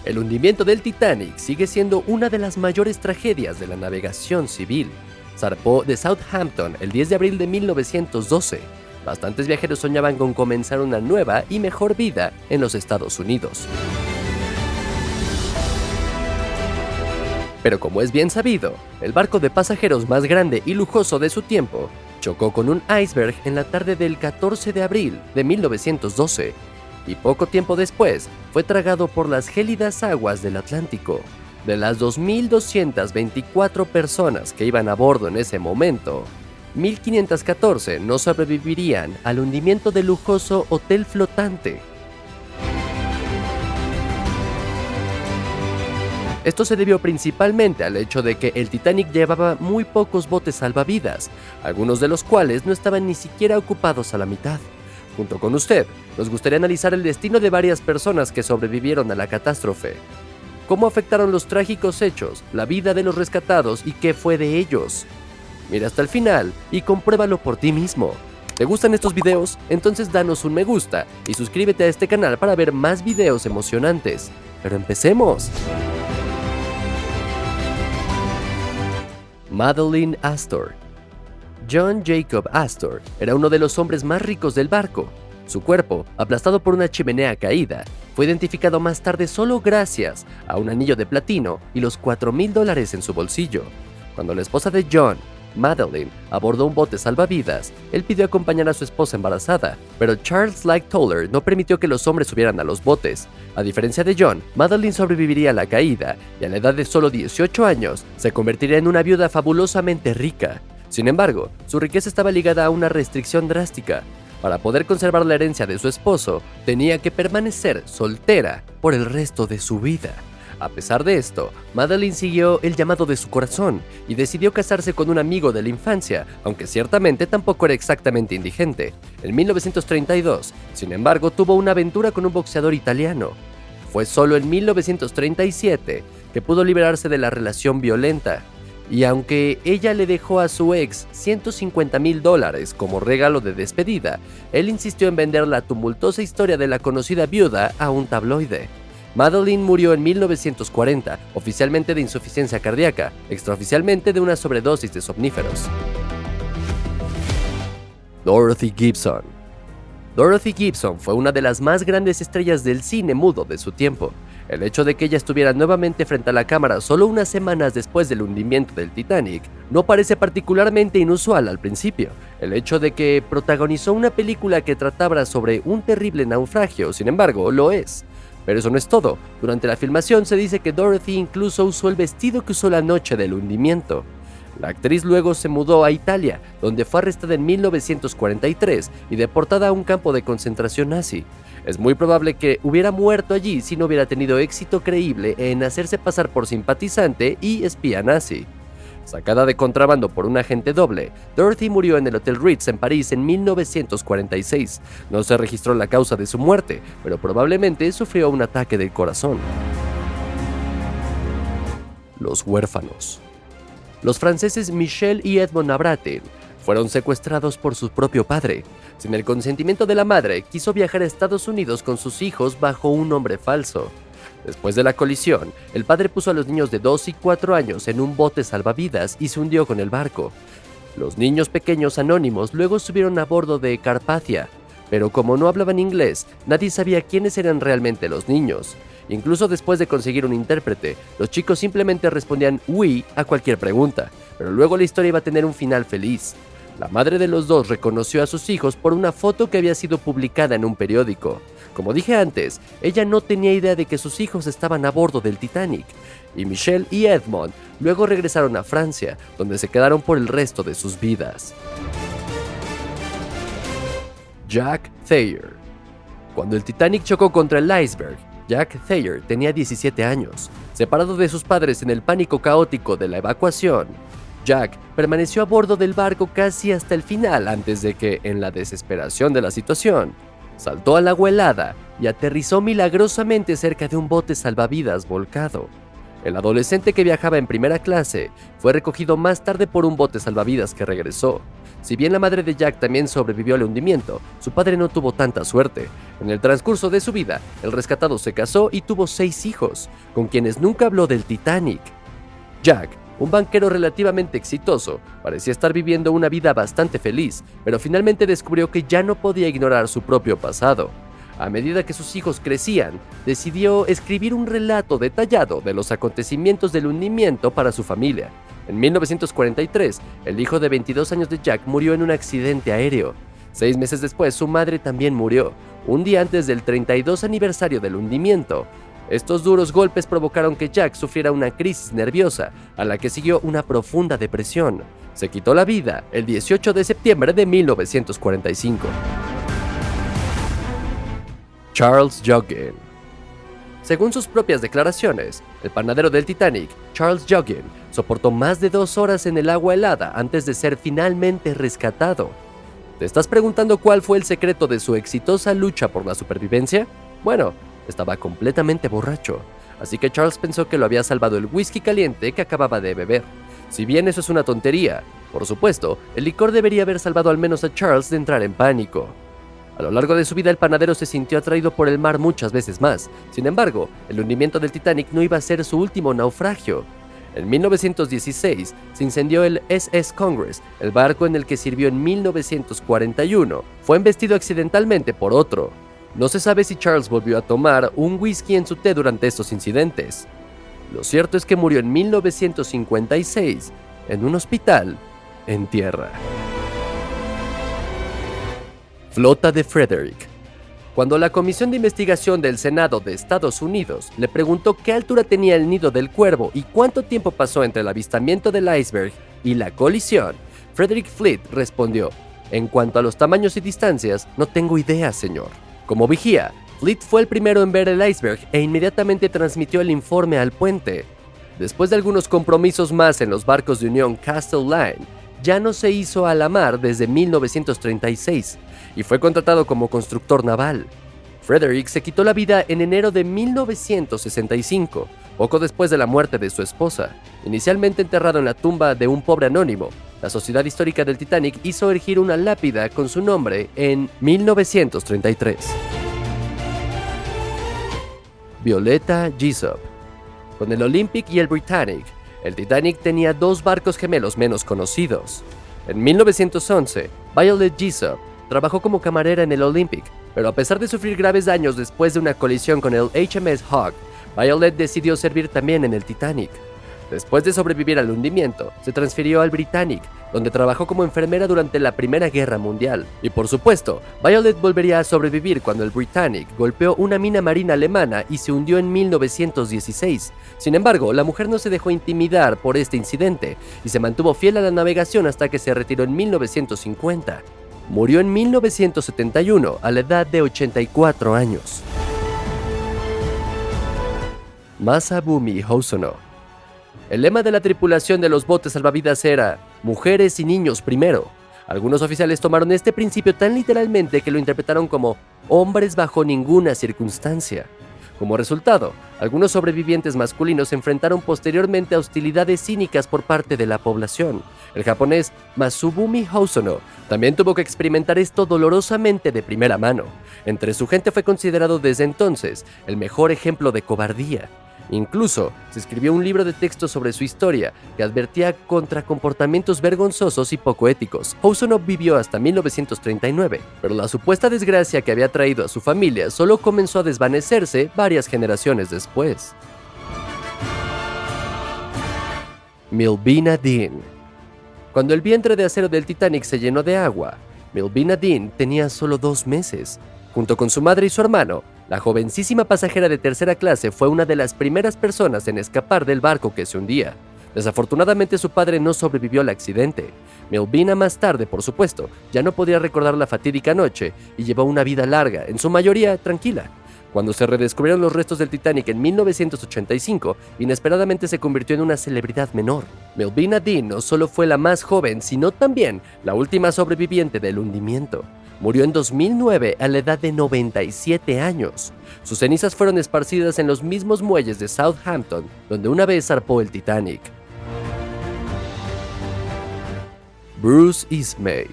El hundimiento del Titanic sigue siendo una de las mayores tragedias de la navegación civil. Zarpó de Southampton el 10 de abril de 1912. Bastantes viajeros soñaban con comenzar una nueva y mejor vida en los Estados Unidos. Pero como es bien sabido, el barco de pasajeros más grande y lujoso de su tiempo chocó con un iceberg en la tarde del 14 de abril de 1912 y poco tiempo después fue tragado por las gélidas aguas del Atlántico. De las 2.224 personas que iban a bordo en ese momento, 1.514 no sobrevivirían al hundimiento del lujoso hotel flotante. Esto se debió principalmente al hecho de que el Titanic llevaba muy pocos botes salvavidas, algunos de los cuales no estaban ni siquiera ocupados a la mitad. Junto con usted, nos gustaría analizar el destino de varias personas que sobrevivieron a la catástrofe. ¿Cómo afectaron los trágicos hechos, la vida de los rescatados y qué fue de ellos? Mira hasta el final y compruébalo por ti mismo. ¿Te gustan estos videos? Entonces danos un me gusta y suscríbete a este canal para ver más videos emocionantes. Pero empecemos. Madeleine Astor. John Jacob Astor era uno de los hombres más ricos del barco. Su cuerpo, aplastado por una chimenea caída, fue identificado más tarde solo gracias a un anillo de platino y los $4,000 en su bolsillo. Cuando la esposa de John, Madeleine, abordó un bote salvavidas, él pidió acompañar a su esposa embarazada, pero Charles Lightoller no permitió que los hombres subieran a los botes. A diferencia de John, Madeleine sobreviviría a la caída y a la edad de solo 18 años se convertiría en una viuda fabulosamente rica. Sin embargo, su riqueza estaba ligada a una restricción drástica. Para poder conservar la herencia de su esposo, tenía que permanecer soltera por el resto de su vida. A pesar de esto, Madeleine siguió el llamado de su corazón y decidió casarse con un amigo de la infancia, aunque ciertamente tampoco era exactamente indigente. En 1932, sin embargo, tuvo una aventura con un boxeador italiano. Fue solo en 1937 que pudo liberarse de la relación violenta. Y aunque ella le dejó a su ex $150,000 como regalo de despedida, él insistió en vender la tumultuosa historia de la conocida viuda a un tabloide. Madeleine murió en 1940, oficialmente de insuficiencia cardíaca, extraoficialmente de una sobredosis de somníferos. Dorothy Gibson. Dorothy Gibson fue una de las más grandes estrellas del cine mudo de su tiempo. El hecho de que ella estuviera nuevamente frente a la cámara solo unas semanas después del hundimiento del Titanic no parece particularmente inusual al principio. El hecho de que protagonizó una película que trataba sobre un terrible naufragio, sin embargo, lo es. Pero eso no es todo. Durante la filmación se dice que Dorothy incluso usó el vestido que usó la noche del hundimiento. La actriz luego se mudó a Italia, donde fue arrestada en 1943 y deportada a un campo de concentración nazi. Es muy probable que hubiera muerto allí si no hubiera tenido éxito creíble en hacerse pasar por simpatizante y espía nazi. Sacada de contrabando por un agente doble, Dorothy murió en el Hotel Ritz en París en 1946. No se registró la causa de su muerte, pero probablemente sufrió un ataque del corazón. Los huérfanos. Los franceses Michel y Edmond Nabratin fueron secuestrados por su propio padre. Sin el consentimiento de la madre, quiso viajar a Estados Unidos con sus hijos bajo un nombre falso. Después de la colisión, el padre puso a los niños de 2 y 4 años en un bote salvavidas y se hundió con el barco. Los niños pequeños anónimos luego subieron a bordo de Carpathia, pero como no hablaban inglés, nadie sabía quiénes eran realmente los niños. Incluso después de conseguir un intérprete, los chicos simplemente respondían «oui» a cualquier pregunta, pero luego la historia iba a tener un final feliz. La madre de los dos reconoció a sus hijos por una foto que había sido publicada en un periódico. Como dije antes, ella no tenía idea de que sus hijos estaban a bordo del Titanic, y Michel y Edmond luego regresaron a Francia, donde se quedaron por el resto de sus vidas. Jack Thayer. Cuando el Titanic chocó contra el iceberg, Jack Thayer tenía 17 años. Separado de sus padres en el pánico caótico de la evacuación, Jack permaneció a bordo del barco casi hasta el final antes de que, en la desesperación de la situación, saltó al agua helada y aterrizó milagrosamente cerca de un bote salvavidas volcado. El adolescente que viajaba en primera clase fue recogido más tarde por un bote salvavidas que regresó. Si bien la madre de Jack también sobrevivió al hundimiento, su padre no tuvo tanta suerte. En el transcurso de su vida, el rescatado se casó y tuvo 6 hijos, con quienes nunca habló del Titanic. Jack, un banquero relativamente exitoso, parecía estar viviendo una vida bastante feliz, pero finalmente descubrió que ya no podía ignorar su propio pasado. A medida que sus hijos crecían, decidió escribir un relato detallado de los acontecimientos del hundimiento para su familia. En 1943, el hijo de 22 años de Jack murió en un accidente aéreo. 6 meses después, su madre también murió, un día antes del 32 aniversario del hundimiento. Estos duros golpes provocaron que Jack sufriera una crisis nerviosa, a la que siguió una profunda depresión. Se quitó la vida el 18 de septiembre de 1945. Charles Joughin. Según sus propias declaraciones, el panadero del Titanic, Charles Joughin, soportó más de 2 horas en el agua helada antes de ser finalmente rescatado. ¿Te estás preguntando cuál fue el secreto de su exitosa lucha por la supervivencia? Bueno, estaba completamente borracho, así que Charles pensó que lo había salvado el whisky caliente que acababa de beber. Si bien eso es una tontería, por supuesto, el licor debería haber salvado al menos a Charles de entrar en pánico. A lo largo de su vida, el panadero se sintió atraído por el mar muchas veces más. Sin embargo, el hundimiento del Titanic no iba a ser su último naufragio. En 1916 se incendió el SS Congress, el barco en el que sirvió en 1941. Fue embestido accidentalmente por otro. No se sabe si Charles volvió a tomar un whisky en su té durante estos incidentes. Lo cierto es que murió en 1956 en un hospital en tierra. Flota de Frederick. Cuando la Comisión de Investigación del Senado de Estados Unidos le preguntó qué altura tenía el nido del cuervo y cuánto tiempo pasó entre el avistamiento del iceberg y la colisión, Frederick Fleet respondió: "En cuanto a los tamaños y distancias, no tengo idea, señor". Como vigía, Fleet fue el primero en ver el iceberg e inmediatamente transmitió el informe al puente. Después de algunos compromisos más en los barcos de Union Castle Line, ya no se hizo a la mar desde 1936 y fue contratado como constructor naval. Frederick se quitó la vida en enero de 1965, poco después de la muerte de su esposa. Inicialmente enterrado en la tumba de un pobre anónimo, la Sociedad Histórica del Titanic hizo erigir una lápida con su nombre en 1933. Violeta Jessop. Con el Olympic y el Britannic, el Titanic tenía 2 barcos gemelos menos conocidos. En 1911, Violet Jessop trabajó como camarera en el Olympic, pero a pesar de sufrir graves daños después de una colisión con el HMS Hawke, Violet decidió servir también en el Titanic. Después de sobrevivir al hundimiento, se transfirió al Britannic, donde trabajó como enfermera durante la Primera Guerra Mundial. Y por supuesto, Violet volvería a sobrevivir cuando el Britannic golpeó una mina marina alemana y se hundió en 1916. Sin embargo, la mujer no se dejó intimidar por este incidente y se mantuvo fiel a la navegación hasta que se retiró en 1950. Murió en 1971 a la edad de 84 años. Masabumi Hosono. El lema de la tripulación de los botes salvavidas era "mujeres y niños primero". Algunos oficiales tomaron este principio tan literalmente que lo interpretaron como "hombres bajo ninguna circunstancia". Como resultado, algunos sobrevivientes masculinos se enfrentaron posteriormente a hostilidades cínicas por parte de la población. El japonés Masabumi Hosono también tuvo que experimentar esto dolorosamente de primera mano. Entre su gente fue considerado desde entonces el mejor ejemplo de cobardía. Incluso se escribió un libro de texto sobre su historia que advertía contra comportamientos vergonzosos y poco éticos. Hosono vivió hasta 1939, pero la supuesta desgracia que había traído a su familia solo comenzó a desvanecerse varias generaciones después. Milvina Dean. Cuando el vientre de acero del Titanic se llenó de agua, Milvina Dean tenía solo 2 meses. Junto con su madre y su hermano, la jovencísima pasajera de tercera clase fue una de las primeras personas en escapar del barco que se hundía. Desafortunadamente, su padre no sobrevivió al accidente. Milvina más tarde, por supuesto, ya no podía recordar la fatídica noche y llevó una vida larga, en su mayoría tranquila. Cuando se redescubrieron los restos del Titanic en 1985, inesperadamente se convirtió en una celebridad menor. Milvina Dean no solo fue la más joven, sino también la última sobreviviente del hundimiento. Murió en 2009 a la edad de 97 años. Sus cenizas fueron esparcidas en los mismos muelles de Southampton, donde una vez zarpó el Titanic. Bruce Ismay.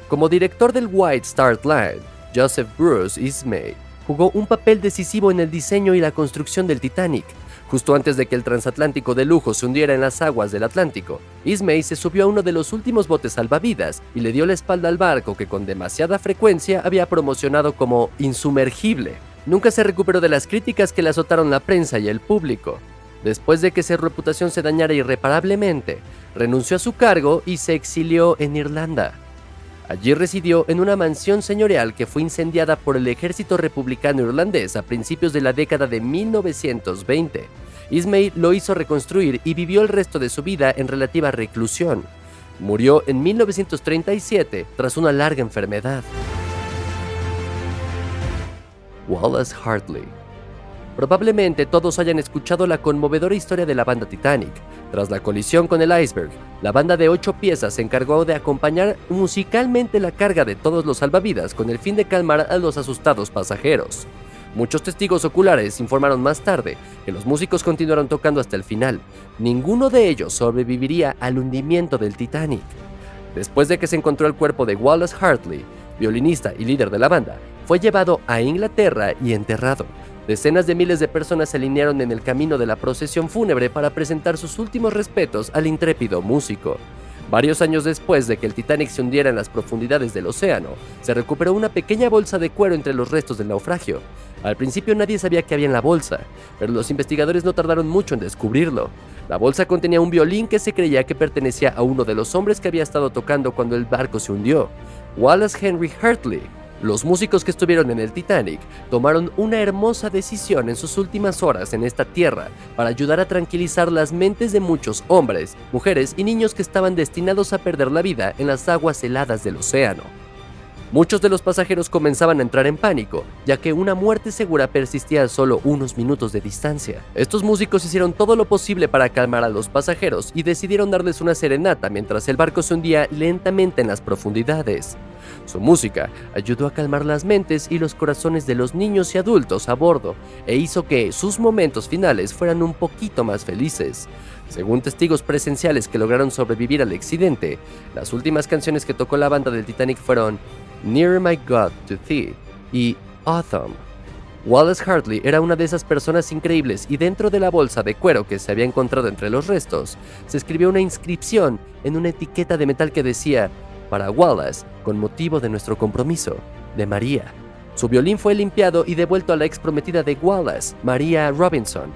Como director del White Star Line, Joseph Bruce Ismay jugó un papel decisivo en el diseño y la construcción del Titanic. Justo antes de que el transatlántico de lujo se hundiera en las aguas del Atlántico, Ismay se subió a uno de los últimos botes salvavidas y le dio la espalda al barco que con demasiada frecuencia había promocionado como insumergible. Nunca se recuperó de las críticas que le azotaron la prensa y el público. Después de que su reputación se dañara irreparablemente, renunció a su cargo y se exilió en Irlanda. Allí residió en una mansión señorial que fue incendiada por el ejército republicano irlandés a principios de la década de 1920. Ismay lo hizo reconstruir y vivió el resto de su vida en relativa reclusión. Murió en 1937 tras una larga enfermedad. Wallace Hartley. Probablemente todos hayan escuchado la conmovedora historia de la banda Titanic. Tras la colisión con el iceberg, la banda de 8 piezas se encargó de acompañar musicalmente la carga de todos los salvavidas con el fin de calmar a los asustados pasajeros. Muchos testigos oculares informaron más tarde que los músicos continuaron tocando hasta el final. Ninguno de ellos sobreviviría al hundimiento del Titanic. Después de que se encontró el cuerpo de Wallace Hartley, violinista y líder de la banda, fue llevado a Inglaterra y enterrado. Decenas de miles de personas se alinearon en el camino de la procesión fúnebre para presentar sus últimos respetos al intrépido músico. Varios años después de que el Titanic se hundiera en las profundidades del océano, se recuperó una pequeña bolsa de cuero entre los restos del naufragio. Al principio nadie sabía qué había en la bolsa, pero los investigadores no tardaron mucho en descubrirlo. La bolsa contenía un violín que se creía que pertenecía a uno de los hombres que había estado tocando cuando el barco se hundió, Wallace Henry Hartley. Los músicos que estuvieron en el Titanic tomaron una hermosa decisión en sus últimas horas en esta tierra para ayudar a tranquilizar las mentes de muchos hombres, mujeres y niños que estaban destinados a perder la vida en las aguas heladas del océano. Muchos de los pasajeros comenzaban a entrar en pánico, ya que una muerte segura persistía a solo unos minutos de distancia. Estos músicos hicieron todo lo posible para calmar a los pasajeros y decidieron darles una serenata mientras el barco se hundía lentamente en las profundidades. Su música ayudó a calmar las mentes y los corazones de los niños y adultos a bordo e hizo que sus momentos finales fueran un poquito más felices. Según testigos presenciales que lograron sobrevivir al accidente, las últimas canciones que tocó la banda del Titanic fueron Nearer My God to Thee y Autumn. Wallace Hartley era una de esas personas increíbles y dentro de la bolsa de cuero que se había encontrado entre los restos, se escribió una inscripción en una etiqueta de metal que decía para Wallace, con motivo de nuestro compromiso, de María. Su violín fue limpiado y devuelto a la ex prometida de Wallace, María Robinson.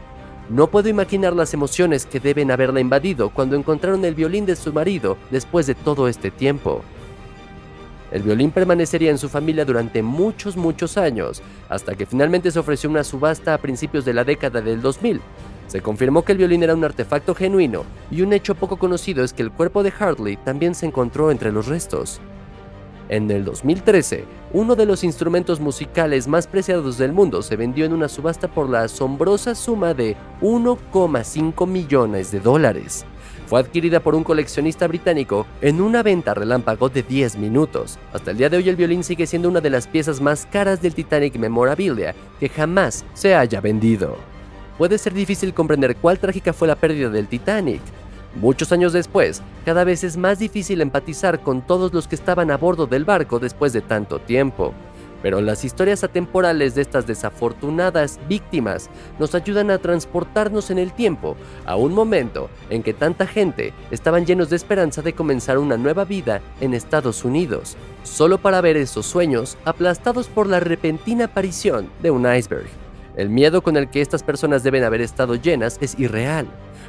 No puedo imaginar las emociones que deben haberla invadido cuando encontraron el violín de su marido después de todo este tiempo. El violín permanecería en su familia durante muchos años, hasta que finalmente se ofreció una subasta a principios de la década del 2000. Se confirmó que el violín era un artefacto genuino, y un hecho poco conocido es que el cuerpo de Hartley también se encontró entre los restos. En el 2013, uno de los instrumentos musicales más preciados del mundo se vendió en una subasta por la asombrosa suma de $1,5 millones. Fue adquirida por un coleccionista británico en una venta relámpago de 10 minutos. Hasta el día de hoy el violín sigue siendo una de las piezas más caras del Titanic Memorabilia que jamás se haya vendido. Puede ser difícil comprender cuál trágica fue la pérdida del Titanic. Muchos años después, cada vez es más difícil empatizar con todos los que estaban a bordo del barco después de tanto tiempo. Pero las historias atemporales de estas desafortunadas víctimas nos ayudan a transportarnos en el tiempo a un momento en que tanta gente estaban llenos de esperanza de comenzar una nueva vida en Estados Unidos, solo para ver esos sueños aplastados por la repentina aparición de un iceberg. El miedo con el que estas personas deben haber estado llenas es irreal,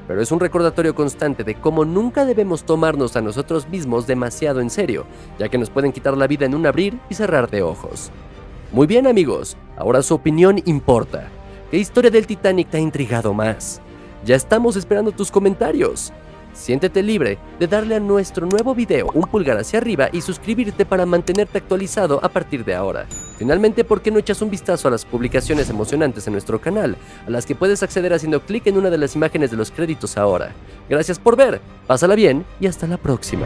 pero es un recordatorio constante de cómo nunca debemos tomarnos a nosotros mismos demasiado en serio, ya que nos pueden quitar la vida en un abrir y cerrar de ojos. Muy bien amigos, ahora su opinión importa. ¿Qué historia del Titanic te ha intrigado más? Ya estamos esperando tus comentarios. Siéntete libre de darle a nuestro nuevo video un pulgar hacia arriba y suscribirte para mantenerte actualizado a partir de ahora. Finalmente, ¿por qué no echas un vistazo a las publicaciones emocionantes en nuestro canal, a las que puedes acceder haciendo clic en una de las imágenes de los créditos ahora? Gracias por ver, pásala bien y hasta la próxima.